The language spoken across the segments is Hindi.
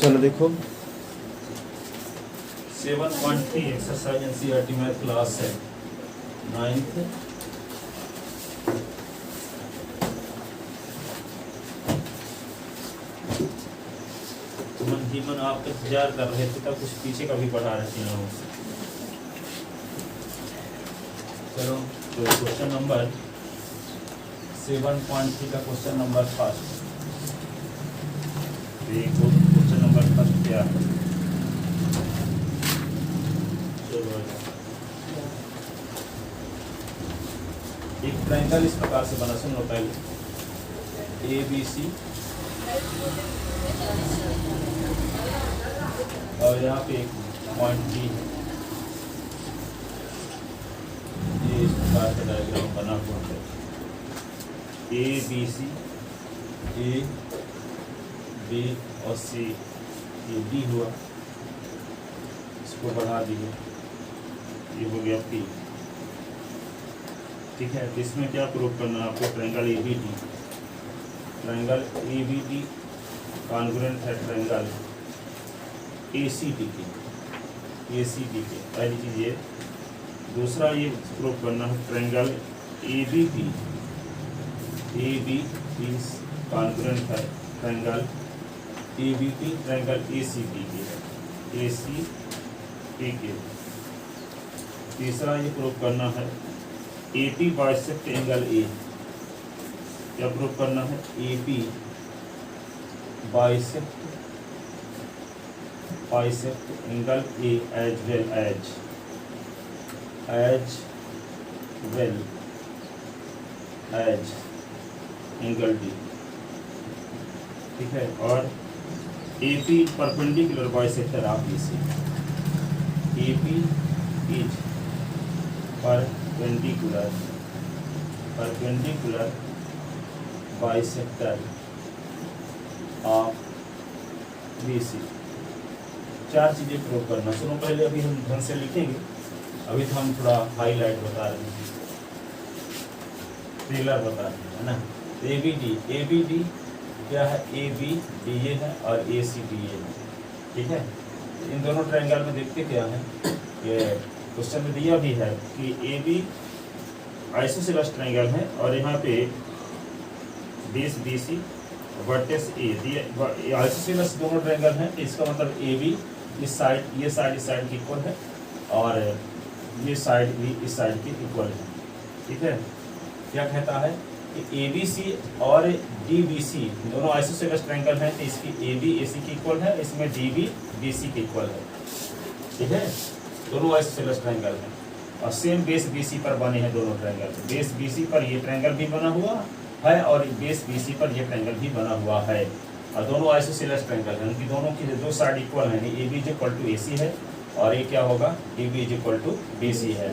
चलो देखो 7.3 एक्सरसाइज एनसीईआरटी मैथ क्लास है 9th। मन ही मन आपका इंतजार कर रहे थे, तब कुछ पीछे का भी पढ़ा रहे थे लोगों से। चलो तो क्वेश्चन नंबर 7.3 का क्वेश्चन नंबर फर्स्ट। देखो क्वेश्चन नंबर फर्स्ट क्या है। एक ट्रायंगल इस प्रकार से बना, सुन लो पहले। ए बी सी और यहाँ पे एक पॉइंट बी है। ये इस प्रकार का डायग्राम बना हुआ है। A B C, A B और सी, ये डी हुआ, इसको बढ़ा दिए, ये हो गया पी। ठीक है, इसमें क्या प्रूव करना है आपको? Triangle A B D, triangle A B D congruent है ट्रायंगल ए सी डी के, ए सी डी के। पहली चीज ये। दूसरा ये प्रूव करना है triangle A B P, A B P congruent है triangle A B P, triangle A C D के, ए सी डी के। तीसरा ये प्रूव करना है A P bisect angle A. क्या प्रूव करना है? A P bisect angle A as well as angle D. ठीक है, और A P perpendicular bisector of A C. A P is perpendicular bisector of BC। चार चीजें प्रूव करना। सुनो पहले, अभी हम ढंग से लिखेंगे, अभी तो हम थोड़ा हाईलाइट बता रहे हैं, ट्रेलर बता रहे हैं, है ना। ए बी डी क्या है? ए बी डी ए है और ए सी डी ए है। ठीक है, इन दोनों ट्रायंगल में देखते क्या है, ये क्वेश्चन में दिया भी है कि ए बी आइसोसेलेस ट्रायंगल है और यहाँ पे base B C vertex A, isosceles दोनों ट्रायंगल हैं। इसका मतलब ए बी इस साइड, ये साइड इस साइड की इक्वल है और ये साइड भी इस साइड की इक्वल है। ठीक है, क्या कहता है कि ए बी सी और डी बी सी दोनों आइसोसेलेस ट्रायंगल हैं, तो इसकी ए बी ए सी की इक्वल है, इसमें डी बी बी सी की इक्वल है। ठीक है, दोनों आइसोसेलेस ट्रायंगल हैं और सेम बेस बीसी पर बने हैं दोनों ट्रायंगल। बेस बीसी पर ये ट्रायंगल भी बना हुआ है और बेस बीसी पर ये ट्रायंगल भी बना हुआ है और दोनों आइसोसेलेस ट्रायंगल हैं। उनकी दोनों की दो साइड इक्वल हैं, A B is equal to A C है और ये क्या होगा? D B is equal to B C है।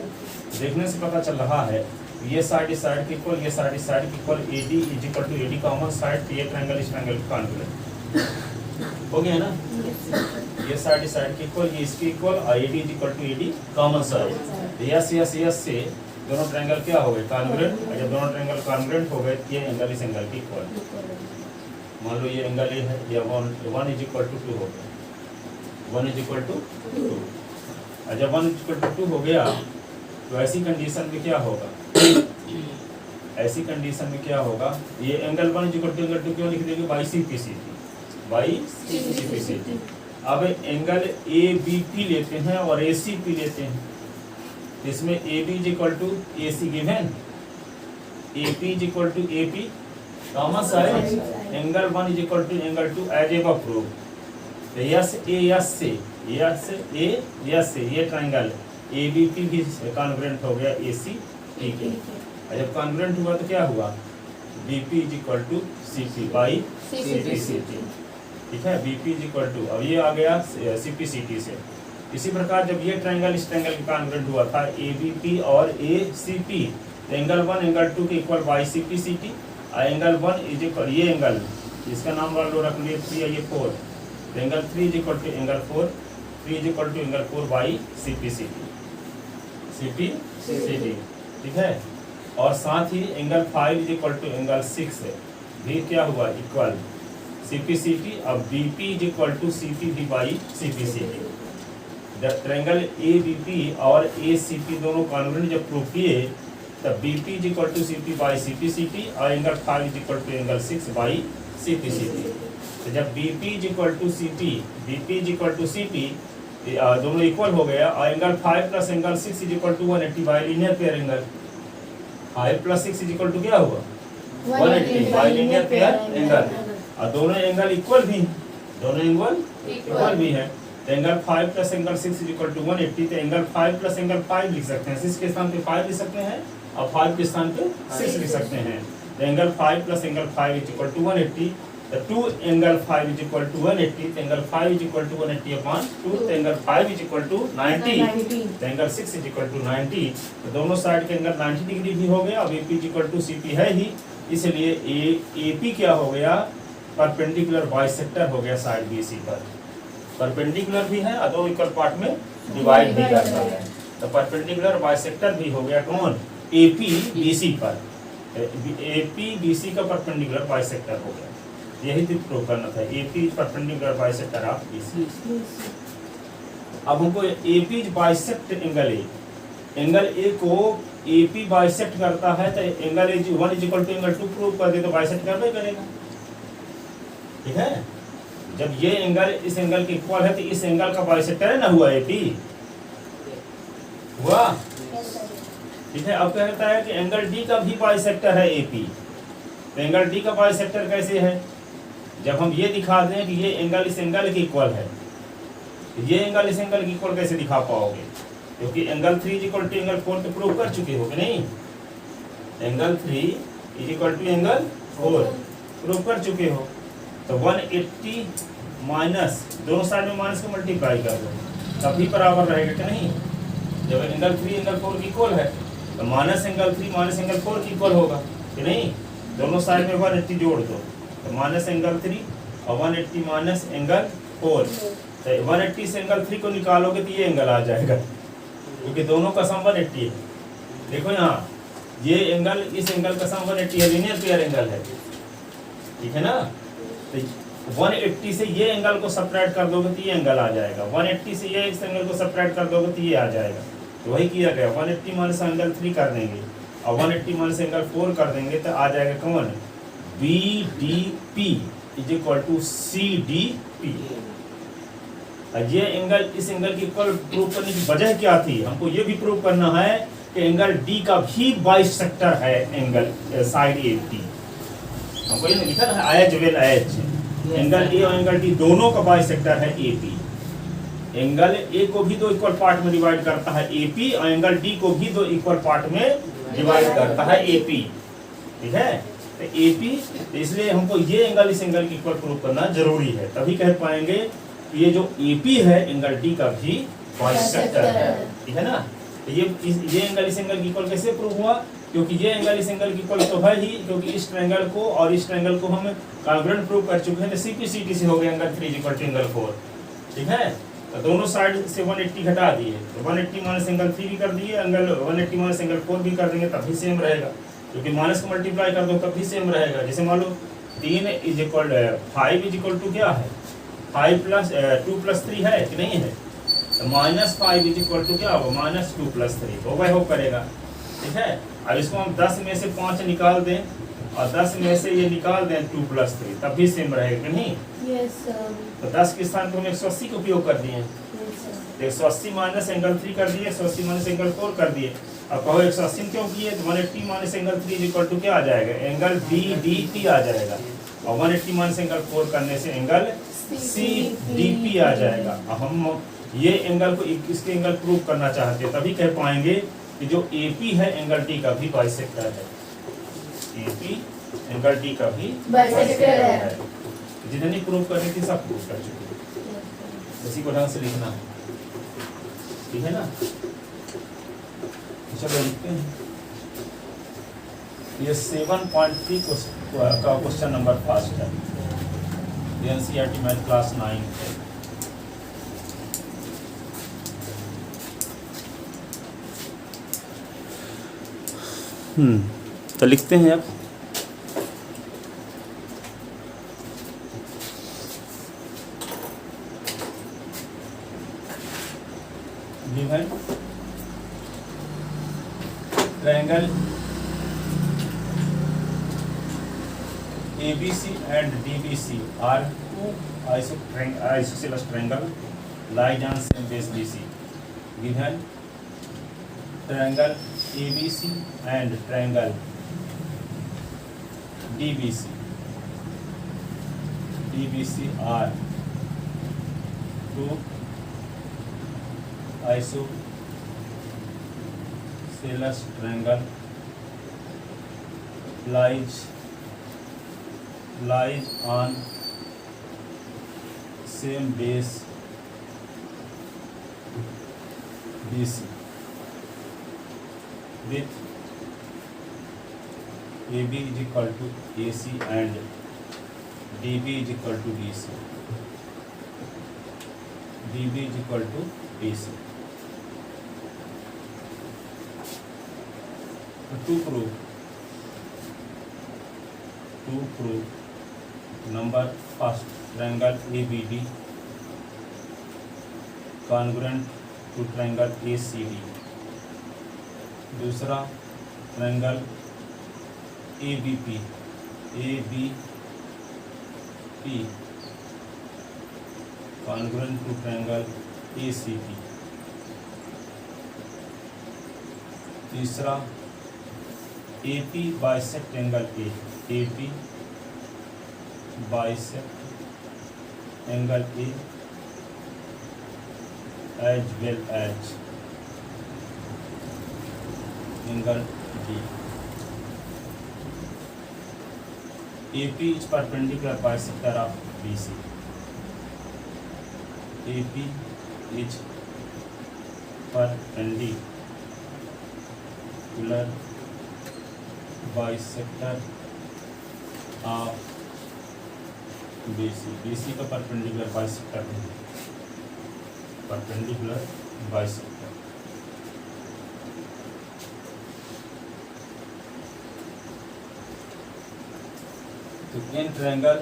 देखने से पता चल रहा है ये साइड इस साइड की इक्वल, ये साइड इस साइड की equal, A D is equal to A D common side, तो ये ट्रायंगल इस ट्रायंगल का कॉन्ग्रुएंट हो गया ना। ये साइड इस साइड की इक्वल, ये इसकी इक्वल और A D is equal to A D common side. S S S से दोनों ट्रायंगल क्या हो गए? कॉन्ग्रुएंट। और जब दोनों ट्रायंगल कॉन्ग्रुएंट हो गए, ये एंगल इस एंगल की इक्वल। मान लो ये एंगल ए है, ये 1 इज इक्वल टू 2 हो गया, 1 इज इक्वल टू 2। और जब 1 इज इक्वल टू 2 हो गया तो ऐसी कंडीशन में क्या होगा? ऐसी कंडीशन में क्या होगा? ये angle 1 is equal to angle 2 क्यों लिख देंगे? By C P C T, by C P C T. अब एंगल ए बी पी लेते हैं और ए सी पी लेते हैं, इसमें A B is equal to A C given, A P is equal to A P common side, angle 1 is equal to angle 2 as above prove. तो यस ए यस से, यस ए यस से ये ट्रायंगल ए बी पी भी कॉन्ग्रुएंट हो गया ए सी टी के। और जब कॉन्ग्रुएंट हुआ तो क्या हुआ? B P is equal to C P by C P C T. ठीक है, B P is equal to, अब ये आ गया सी पी सी टी से। इसी प्रकार जब ये ट्रायंगल इस ट्रायंगल के कॉन्ग्रुएंट हुआ था ए बी पी और ए सी पी, तो एंगल 1 एंगल 2 के equal by C P C T. और एंगल 1 इज इक्वल, ये एंगल इसका नाम लो रख लिए 3 है, ये 4, तो angle 3 is equal to angle 4, 3 is equal to angle 4 by C P C T, C P C T. ठीक है, और साथ ही angle 5 is equal to angle 6 भी क्या हुआ? इक्वल। CPCT, अब BP is equal to CPB by CPCT। जब ट्रायंगल ABP और ACP दोनों कॉन्ग्रुएंट जब प्रूव किए तब BP is equal to CP by CPCT और angle 5 is equal to angle 6 by CPCT। तो जब BP is equal to CP, BP is equal to CP दोनों इक्वल हो गया और angle 5 plus angle 6 is equal to 180 by linear pair angle. 5 plus 6 is equal to क्या हुआ 180 बाई लीनियर पेयर एंगल। और दोनों एंगल इक्वल भी हैं, दोनों एंगल इक्वल भी हैं। तो angle 5 plus angle 6 is equal to 180। तो एंगल 5 प्लस एंगल 5 लिख सकते हैं, 6 के स्थान पे 5 लिख सकते हैं और 5 के स्थान पे 6 लिख सकते हैं। तो angle 5 plus angle 5 is equal to 180। तो 2 एंगल 5 इज इक्वल टू 180। तो angle 5 is equal to 180 upon 2। तो एंगल 5 इज इक्वल टू 90। तो एंगल 6 इज इक्वल टू 90। तो दोनों साइड के एंगल 90 डिग्री भी हो गया। अब AP is equal to CP है ही, इसलिए AP क्या हो गया परपेंडिकुलर बाइसेक्टर हो गया साइड BC पर। परपेंडिकुलर भी है और दो इक्वल पार्ट में डिवाइड भी करता है। तो परपेंडिकुलर बाइसेक्टर भी हो गया कौन AP BC पर। AP BC का परपेंडिकुलर बाइसेक्टर हो गया। यही तो प्रूव करना था, AP perpendicular bisector of BC। अब हमको AP bisect angle A, angle A को AP बाइसेक्ट करता है तो angle 1 is equal to angle 2 prove कर दे तो बाइसेक्ट करना करेगा। ठीक है, जब ये एंगल इस एंगल के इक्वल है तो इस एंगल का बाइसेक्टर है ना हुआ AP हुआ। ठीक है, अब कहता है कि एंगल D का भी बाइसेक्टर है AP। तो एंगल D का बाइसेक्टर कैसे है, जब हम ये दिखा दें कि ये एंगल इस एंगल के इक्वल है, ये एंगल इस एंगल के इक्वल कैसे दिखा पाओगे, क्योंकि angle 3 is equal to angle 4 तो प्रूव कर चुके हो कि नहीं। Angle 3 is equal to angle 4 prove कर चुके हो। तो 180 माइनस दोनों साइड में माइनस को मल्टीप्लाई कर दो तभी बराबर रहेगा कि नहीं। जब एंगल 3 एंगल 4 की इक्वल है तो माइनस एंगल 3 माइनस एंगल 4 की इक्वल होगा कि नहीं। दोनों साइड में 180 जोड़ दो तो माइनस एंगल 3 और 180 माइनस एंगल 4। तो 180 से एंगल 3 को निकालोगे तो ये एंगल आ जाएगा, क्योंकि दोनों का सम 180 है। देखो यहाँ ये एंगल इस एंगल का सम 180 है, लीनियर पेयर एंगल है। ठीक है ना, तो 180 से ये एंगल को सब्ट्रैक्ट कर दोगे तो ये एंगल आ जाएगा। 180 से ये इस एंगल को सब्ट्रैक्ट कर दोगे तो ये आ जाएगा। तो वही किया गया, 180 माइनस एंगल 3 कर देंगे और 180 माइनस एंगल 4 कर देंगे तो आ जाएगा कौन BDP is equal to CDP। ये एंगल इस एंगल की इक्वल प्रूव करने की वजह क्या थी, हमको ये भी प्रूव करना है कि एंगल D का भी बाइसेक्टर है एंगल साइड AP। हमको ये लिखा है as well as angle A और एंगल D दोनों का बाइसेक्टर है AP। एंगल A को भी दो इक्वल पार्ट में डिवाइड करता है AP और एंगल D को भी दो इक्वल पार्ट में डिवाइड करता है AP। ठीक है, तो AP, इसलिए हमको ये एंगल इस एंगल की इक्वल प्रूव करना जरूरी है, तभी कह पाएंगे कि ये जो AP है एंगल D का भी बाइसेक्टर है। ठीक है ना, तो ये एंगल इस एंगल की इक्वल कैसे प्रूव हुआ, क्योंकि ये एंगल इस एंगल की इक्वल तो है ही, क्योंकि इस ट्रायंगल को और इस ट्रायंगल को हम कॉन्ग्रुएंट प्रूव कर चुके हैं। तो CPCT से हो गया एंगल 3 इक्वल टू एंगल 4। ठीक है, तो दोनों साइड से 180 घटा दिए तो 180 माइनस एंगल 3 भी कर दिए, एंगल 180 माइनस एंगल 4 भी कर देंगे तब भी सेम रहेगा, क्योंकि माइनस को मल्टीप्लाई कर दो तब भी सेम रहेगा। जैसे मान लो 3 is equal 5 is equal to क्या है 5 प्लस 2 प्लस 3 है कि नहीं है, तो -5 इज इक्वल टू क्या होगा -2 प्लस 3 हो गए हो करेगा। ठीक है, अब इसको हम 10 में से 5 निकाल दें और 10 में से ये निकाल दें 2 प्लस 3 तब भी सेम रहेगा कि नहीं। तो 10 के स्थान पर हम 180 का उपयोग कर दिए, तो 180 माइनस एंगल 3 कर दिए, 180 माइनस एंगल 4 कर दिए। अब कहो 180 क्यों किए, तो 180 माइनस एंगल 3 इक्वल टू क्या आ जाएगा एंगल BDP आ जाएगा, और 180 माइनस एंगल 4 करने से एंगल CDP आ जाएगा। अब हम ये एंगल को इसके एंगल प्रूव करना चाहते हैं, तभी कह पाएंगे कि जो AP है एंगल D का भी बाइसेक्टर है। AP एंगल D का भी बाइसेक्टर है। जितनी प्रूव करनी थी सब प्रूव कर चुके, इसी को ढंग से लिखना है। ठीक है ना, चलो लिखते हैं। ये 7.3 का क्वेश्चन नंबर फर्स्ट है, NCERT मैथ क्लास 9 है। तो लिखते हैं अब given triangle ABC and DBC are two isosceles triangle lies on same base BC. Given triangle ABC and triangle DBC are two isosceles triangle lies on same base BC with AB is equal to AC and DB is equal to DC. DB is equal to AC. To prove number first triangle ABD congruent to triangle ACD. दूसरा triangle ABP congruent to triangle ACP. तीसरा AP bisect angle AP bisect angle A as well as angle D. AP is perpendicular bisector of BC. AP is perpendicular bisector of BC. BC का perpendicular bisector है, perpendicular bisector. तो in triangle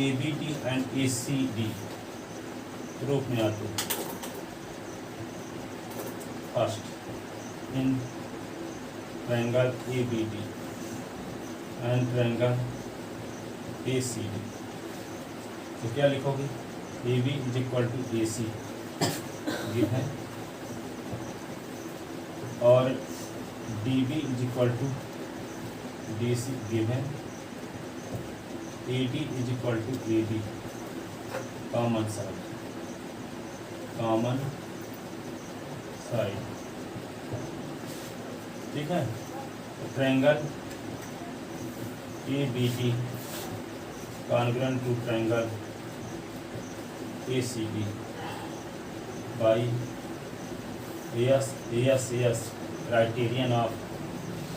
ABD and ACD रूप में आते हैं. First in triangle ABD and triangle ACD. तो क्या लिखोगे? AB is equal to AC given और DB is equal to DC given, AD is equal to AB common side ठीक है. Triangle ABD congruent to triangle ACD by AS criterion of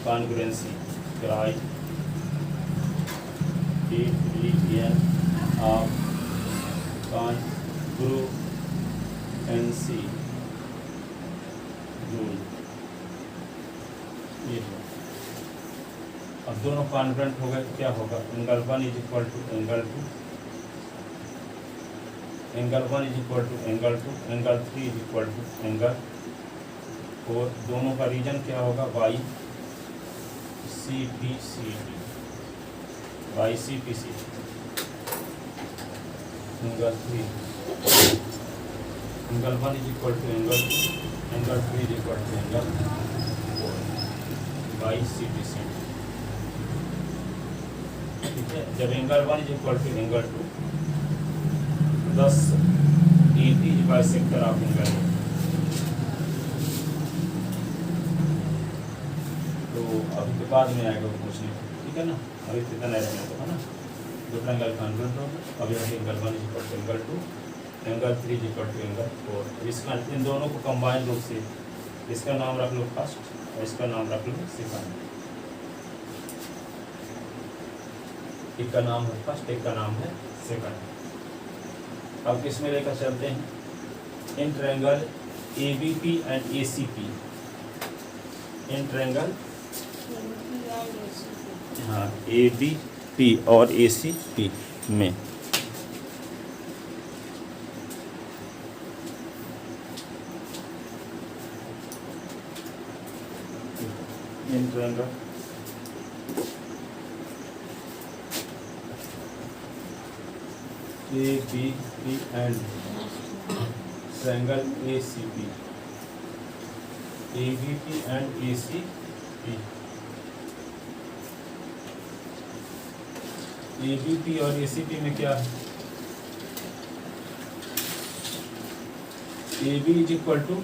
congruency. Criterion of congruency rule. ये अब दोनों कॉन्ग्रुएंट हो गए, क्या होगा? Angle 1 is equal to angle 2, angle 1 is equal to angle 2, angle 3 is equal to angle 4. दोनों का रीजन क्या होगा? YCPCD. Angle 3, angle 1 is equal to angle 2, angle 3 is equal to angle 4. YCPCD. ठीक है. जब angle 1 is equal to angle 2, thus AD is bisector of angle A. तो अभी के बाद में आएगा पूछने, ठीक है ना. अभी कितना नहीं रहने को है ना. दो ट्रायंगल कॉन्ग्रुएंट होगा. अब यहाँ angle 1 is equal to angle 2, angle 3 is equal to angle 4. इसका इन दोनों को कंबाइन रूप से इसका नाम रख लो फर्स्ट और इसका नाम रख लो सेकंड. एक का नाम है फर्स्ट, एक का नाम है सेकंड. अब किसमें लेकर चलते हैं? In triangle ABP and ACP. In triangle हाँ ABP और ACP में in triangle ABP and triangle ACP, ABP and ACP, ABP और ACP में क्या है? AB is equal to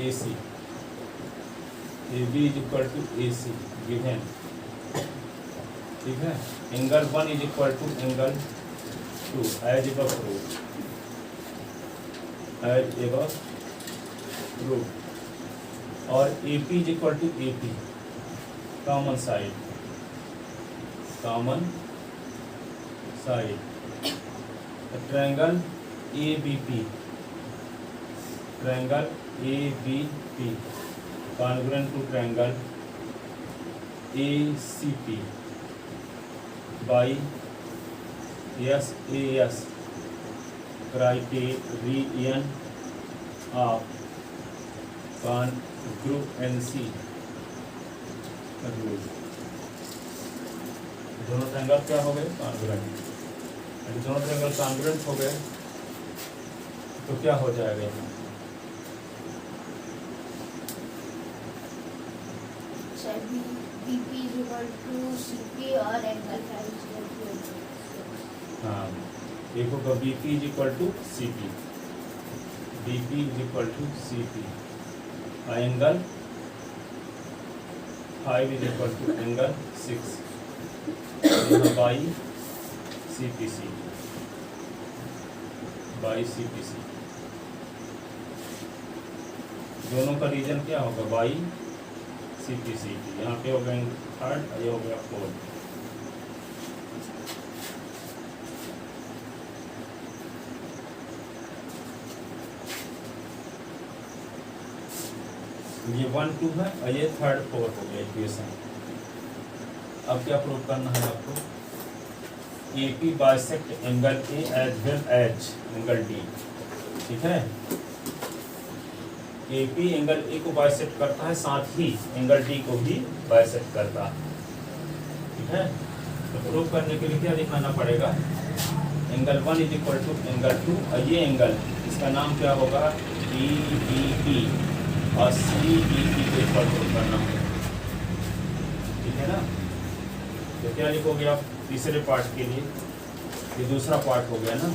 AC, AB is equal to AC given, ठीक है? Angle 1 is equal to angle 2 as above proved, as above proved, और AP is equal to AP, common side, common side, triangle ABP, triangle ABP congruent to triangle ACP by SAS criterion of congruency rule. दोनों ट्रायंगल क्या हो गए? कॉन्ग्रुएंट। यदि दोनों ट्रायंगल कॉन्ग्रुएंट हो गए तो क्या हो जाएगा यहाँ? BP is equal to CP और angle five is equal to, हाँ, एक होगा BP is equal to CP, BP is equal to CP, angle 5 is equal to angle 6, यहाँ बाई CPC, बाई CPC, दोनों का रीजन क्या होगा? बाई CPC, यहाँ पे हो गया थर्ड और ये हो गया फोर्थ। ये 1 2 है और ये थर्ड 4 हो गया इक्वेशन। अब क्या प्रूव करना है आपको? AP bisect angle A as well as angle D, ठीक है? AP एंगल A को बाइसेक्ट करता है, साथ ही एंगल D को भी बाइसेक्ट करता है, ठीक है? तो प्रूव करने के लिए क्या दिखाना पड़ेगा? Angle 1 is equal to angle 2 और ये एंगल इसका नाम क्या होगा? DBP और CBP को इक्वल प्रूव करना होगा, ठीक है ना? तो क्या लिखोगे आप तीसरे पार्ट के लिए? ये दूसरा पार्ट हो गया ना।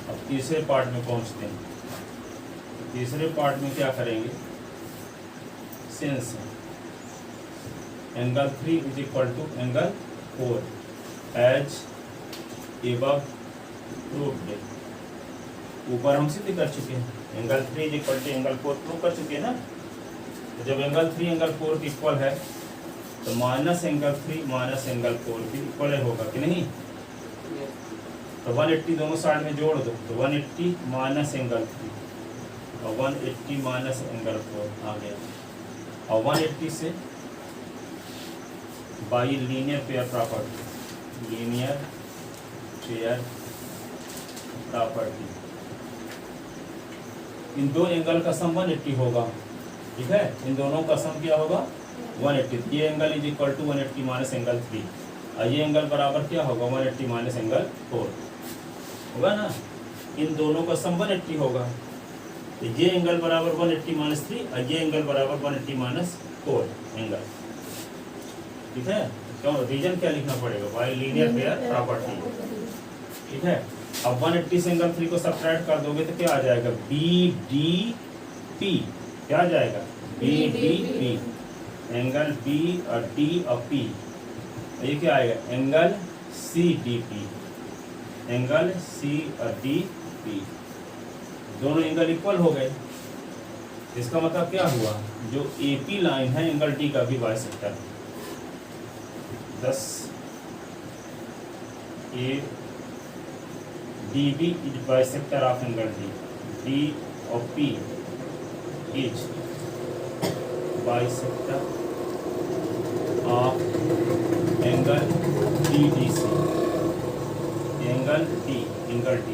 अब तीसरे पार्ट में पहुंचते हैं। तीसरे पार्ट में क्या करेंगे? Since angle 3 is equal to angle 4 as above proved, ऊपर हम सिद्ध कर चुके हैं। Angle 3 is equal to angle 4 prove कर चुके हैं ना। तो जब एंगल 3 एंगल 4 के इक्वल है तो माइनस एंगल 3 माइनस एंगल 4 भी इक्वल होगा कि नहीं? तो 180 दोनों साइड में जोड़ दो तो 180 माइनस एंगल 3 और 180 माइनस एंगल 4 आ गया। और 180 से by linear pair property, linear pair property, इन दो एंगल का सम 180 होगा, ठीक है? इन दोनों का सम क्या होगा? 180। ये angle is equal to 180 minus angle 3 और ये एंगल बराबर क्या होगा? 180 माइनस एंगल 4 होगा ना। इन दोनों का सम 180 होगा, तो ये एंगल बराबर 180 माइनस 3 और ये एंगल बराबर 180 माइनस 4 एंगल, ठीक है? क्यों रीजन क्या लिखना पड़ेगा? बाय लीनियर पेयर प्रॉपर्टी, ठीक है? अब 180 से एंगल 3 को सब्ट्रैक्ट कर दोगे तो क्या आ जाएगा? BDP, क्या आ जाएगा? BDP, एंगल B और D और P, ये क्या आएगा? एंगल CDP, एंगल C और DP, दोनों एंगल इक्वल हो गए। इसका मतलब क्या हुआ? जो AP लाइन है एंगल D का भी बाइसेक्टर है। 10 A DB is bisector of angle D, D of P is bisector of angle DDC, angle D, angle D,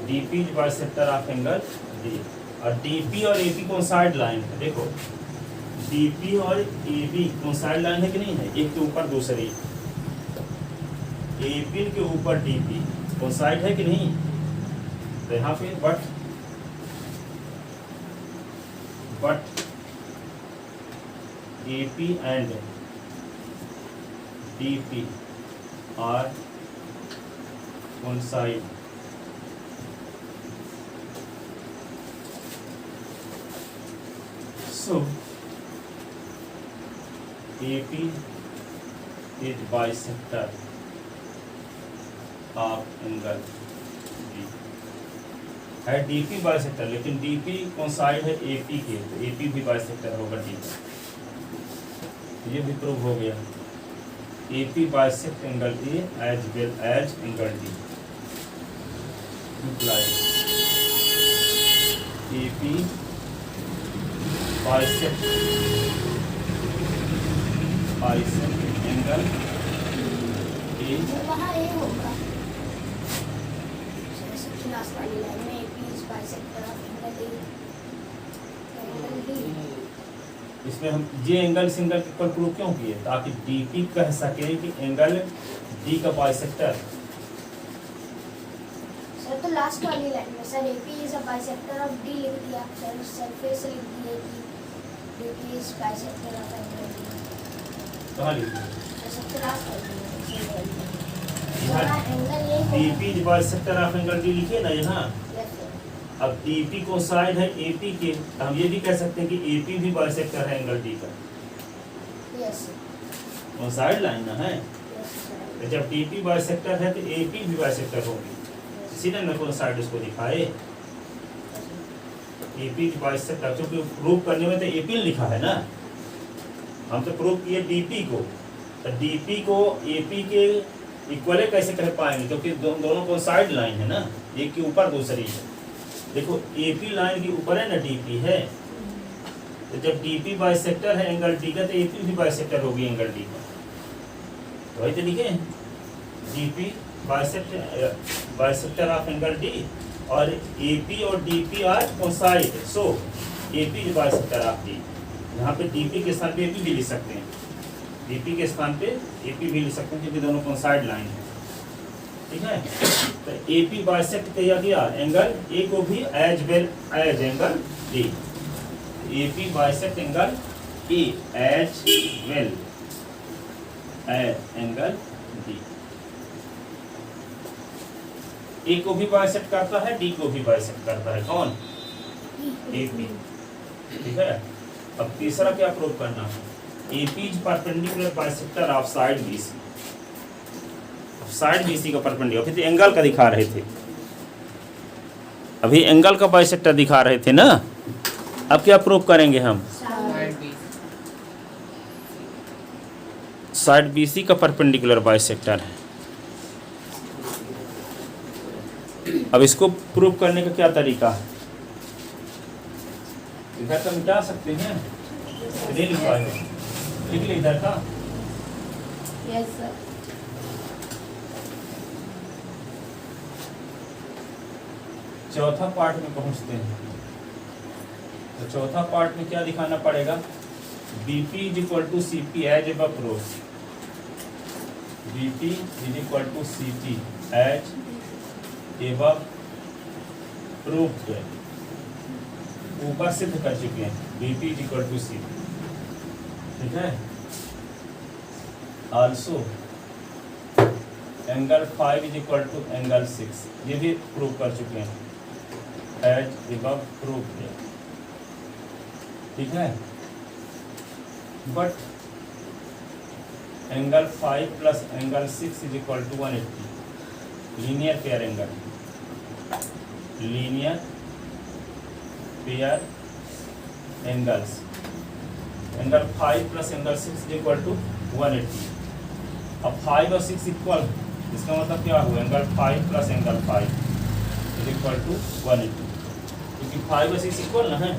DP is bisector of angle D, और DP और AP कौन साइड लाइन है? देखो डीपी और एबी कोसाइड लाइन है कि नहीं है, एक के ऊपर दूसरी, एबी के ऊपर डीपी कोसाइड है कि नहीं, तो यहाँ पे but AP and DP are coincide, so AP is bisector of angle D है, DP बाइसेक्टर, लेकिन DP कौन साइड है AP के, तो AP भी बाइसेक्टर होगा D का, ये भी प्रूव हो गया। AP bisect angle A as well as angle D, implies AP bisect angle A, वहाँ ये होगा सबसे लास्ट वाली लाइन में AP is bisector of angle D। इसमें हम ये एंगल इस एंगल पर प्रूव क्यों किए, ताकि डीपी कह सके कि एंगल डी का बाइसेक्टर। सर तो लास्ट वाली लाइन में sir AP is a bisector of D लिख दिया, सर सरफेस लिख दिए कि DP is bisector of angle D। कहाँ लिखा तो सबसे लास्ट वाली लाइन यहाँ एंगल ये DP is bisector of angle D लिखिए ना यहाँ। Yes sir. अब डीपी को साइड है एपी के, तो हम ये भी कह सकते हैं कि एपी भी बाइसेक्टर है एंगल डी का, यस सर। वो साइड लाइन ना है, यस सर। तो जब डीपी बाइसेक्टर है तो एपी भी बाइसेक्टर होगी, इसीलिए मैं कौन साइड उसको दिखाए, एपी की बाइसेक्टर, क्योंकि प्रूव करने में तो एपी लिखा है ना, हम तो प्रूव किए डीपी को, तो डीपी को एपी के इक्वल कैसे कह पाएंगे, क्योंकि दोनों को साइड लाइन है ना, एक के ऊपर दूसरी है। देखो एपी लाइन के ऊपर है ना डीपी है, तो जब डीपी बाइसेक्टर है एंगल डी का, तो एपी भी बाइसेक्टर होगी एंगल डी का, तो वही तो लिखे DP bisector of angle D, और एपी और DP are coincide, so AP bisector of D. यहाँ पे डीपी के स्थान पे एपी भी लिख सकते हैं, डीपी के स्थान पे एपी भी लिख सकते हैं, क्योंकि दोनों कोसाइड लाइन है, ठीक है। तो एपी बाइसेक्ट किया गया एंगल ए को भी as well as angle D, AP bisect angle A as well as angle D, A को भी बाइसेक्ट करता है, डी को भी बाइसेक्ट करता है, कौन, एपी, ठीक है। अब तीसरा क्या प्रूव करना है, AP is perpendicular bisector of side BC, side BC का परपेंडिकुलर, अभी तो एंगल का दिखा रहे थे, अभी एंगल का बाइसेक्टर दिखा रहे थे ना, अब क्या प्रूव करेंगे हम, साइड BC का परपेंडिकुलर बाइसेक्टर है। अब इसको प्रूव करने का क्या तरीका है, इधर तो मिटा सकते हैं, नहीं लिखा है, लिख ली इधर का, यस सर। चौथा पार्ट में पहुंचते हैं, तो चौथा पार्ट में क्या दिखाना पड़ेगा, BP is equal to CP as above proof, BP is equal to CP as above proof, ऊपर सिद्ध कर चुके हैं, BP is equal to CP, ठीक है। Also angle 5 is equal to angle 6, ये भी प्रूव कर चुके हैं, एज एबव प्रूफ है, ठीक है। But angle 5 plus angle 6 is equal to 180, linear pair angle, linear pair angles, angle 5 plus angle 6 is equal to 180। अब 5 और 6 इक्वल, इसका मतलब क्या हुआ, angle 5 plus angle 5 is equal to 180, क्योंकि 5 और 6 इक्वल ना है,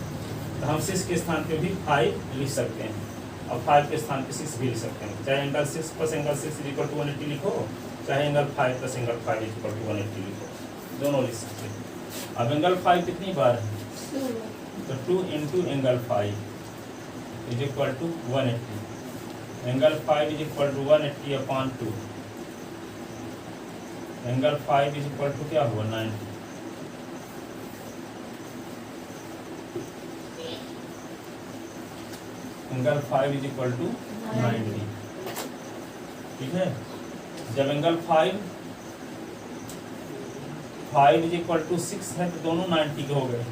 तो हम 6 के स्थान पे भी 5 लिख सकते हैं, और 5 के स्थान पे 6 भी लिख सकते हैं, चाहे angle 6 plus angle 6 is equal to 180 लिखो, चाहे angle 5 plus angle 5 is equal to 180 लिखो, दोनों लिख सकते हैं। अब एंगल 5 कितनी बार है, तो 2 into angle 5 is equal to 180, angle 5 is equal to 180/2, angle 5 is equal to क्या हुआ 90, एंगल 5 इज इक्वल टू 90, ठीक है। जब एंगल 5 इज इक्वल टू 6 है तो दोनों 90 के हो गए,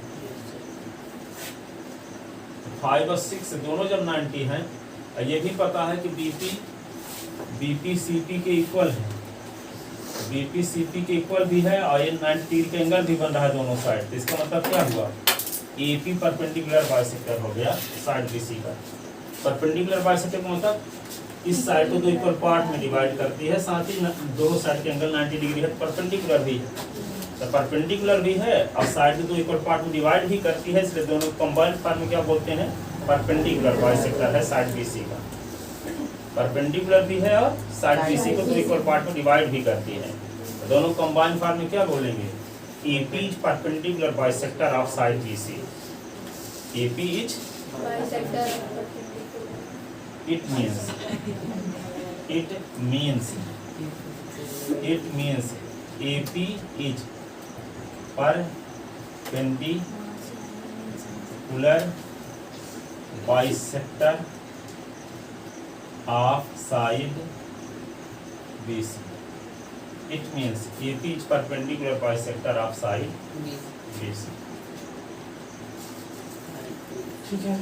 5 और 6 दोनों जब 90 हैं, और ये भी पता है कि बीपी सीपी के इक्वल है, बीपी सीपी के इक्वल भी है, और ये 90 के एंगल भी बन रहा है दोनों साइड, तो इसका मतलब क्या हुआ, एपी परपेंडिकुलर बाइसेक्टर हो गया साइड बीसी का। परपेंडिकुलर बाइसेक्टर का मतलब इस साइड को दो इक्वल पार्ट में डिवाइड करती है, साथ ही दोनों साइड के एंगल 90 डिग्री है, परपेंडिकुलर भी है, तो परपेंडिकुलर भी है और साइड को दो इक्वल पार्ट में डिवाइड भी करती है, इसलिए दोनों कंबाइंड फॉर्म में क्या बोलते हैं, परपेंडिकुलर बाइसेक्टर है साइड बीसी का। परपेंडिकुलर भी है और साइड बीसी को दो इक्वल पार्ट में डिवाइड भी करती है, तो दोनों कंबाइंड फॉर्म में क्या बोलेंगे, AP is perpendicular bisector of side BC, AP is it means AP is perpendicular bisector of side BC. It means AP is perpendicular bisector of side BC. ठीक है,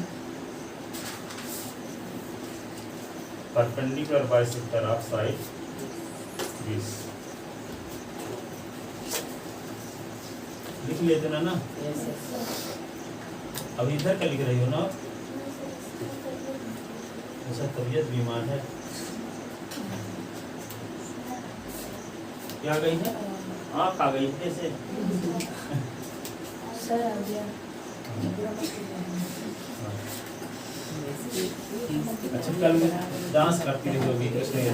perpendicular bisector of side BC लिख लेते ना अब इधर का लिख रही हो ना, ऐसा तबीयत बीमार है, क्या गई है, आँख आ गई कैसे, अच्छा कल डांस करती रहोगी इसलिए